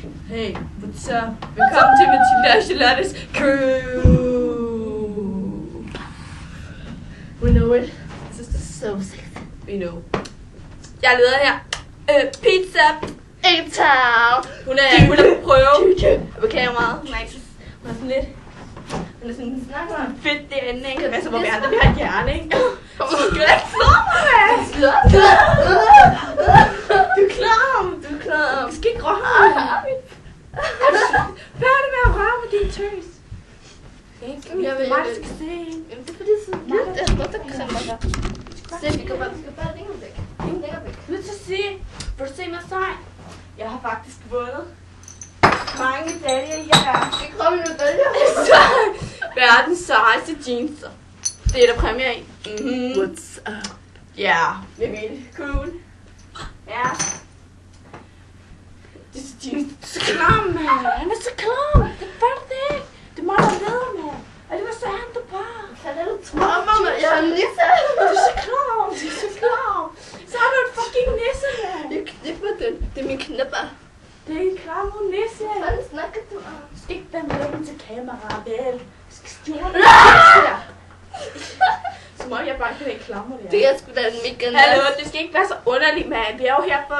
Hey, what's up? Velkommen til Mathilde og Charlottes crew. We know it. This is so sexy. We know. Jeg er leder her. Pizza. In town. Hun er på prøve. På kameraet. Hun er sådan lidt. Hun er sådan fedt derinde, ikke? Det er som om vi andre vi har et hjerne, ikke? Du skal ikke slå mig, mand! Du er klar. Du skal ikke røre mig. Færdig med at røre med din tøs. Jeg vil mig, skal se. Jamen, det er fordi, så lidt. Det er godt, der kan mig. Se, vi skal bare længere væk. Længere væk. Nu til at sige, vil du se mig sej? Jeg har faktisk vundet mange medaljer i her. Vi kommer med medaljer. Verdens sejeste jeans. Det er der præmier i. What's up? Ja, det er vildt cool. Ja. Disse jeans er så klam, mand. Han er så klam. Det fatter det ikke. Det må der leder, mand. Og det var så han, du bare. Kan det du tror, mamma? Jeg er en nisse. Du er så klam. Du er så klam. Så har du en fucking nisse, mand. Jeg knipper den. Det er min knipper. Det er en klam nisse. Hvad snakker du om? Du skal ikke være med den til kamera, vel? Du skal stjæle den. Så må jeg bare ikke klammer det. Det er sgu da en mega nice. Hallo, det skal ikke være så underligt, mand. Vi er jo her for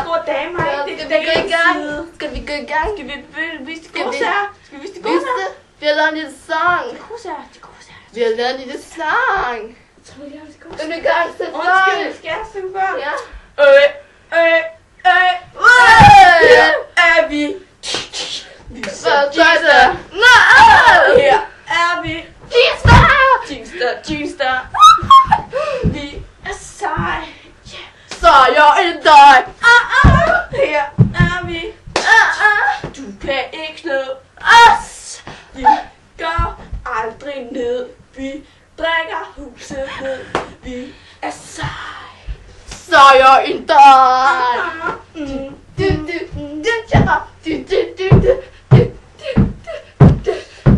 store damer, ikke? Skal vi gå i gang? Skal vi gå i gang? Skal vi vise de gode sager? Skal vi vise de gode sager? Vi har lavet en lille sang. De gode sager, de gode sager. Vi har lavet en lille sang. Jeg tror, vi laver de gode Skal sager. vi i gang til sang? Undskyld, skal jeg synge før? Ja. Er vi? Hvad gør det? Nej! Her er vi. Jeanstar. Vi er seje. Så jeg er dig. Her er vi. Du kan ikke slå os. Vi går aldrig ned. Vi drikker huset ned. Vi er seje. Så jeg er dig.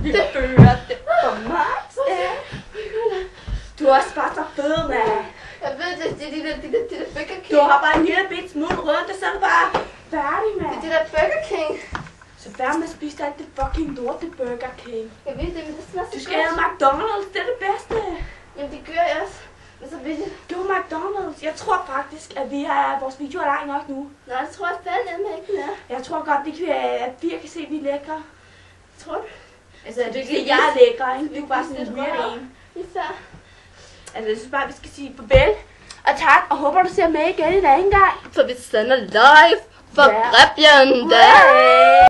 Vi fører det for Max. Du er også bare så fed, mand. Jeg ved det, det er det Burger King. Du har bare en lille bit smule rundt, og så er du bare færdig, mand. Det er det Burger King. Så færdig med at spise alt det fucking lorte Burger King. Jeg ved det, men det smager så Du skal have McDonald's, det er det bedste. Jamen det gør jeg også. Men så ved jeg. Du er McDonald's. Jeg tror faktisk, at vores video er lang nok nu. Nej, det tror jeg fandme ikke mere. Jeg tror godt, at vi kan se, at vi er lækre. Tror du? Altså, det er ikke, jeg er lækre, ikke? Det er bare sådan en weird en. Især. Altså, jeg synes bare, vi skal sige farvel og tak, og håber, du ser med igen en anden gang. For vi sender live fra Rebjørn.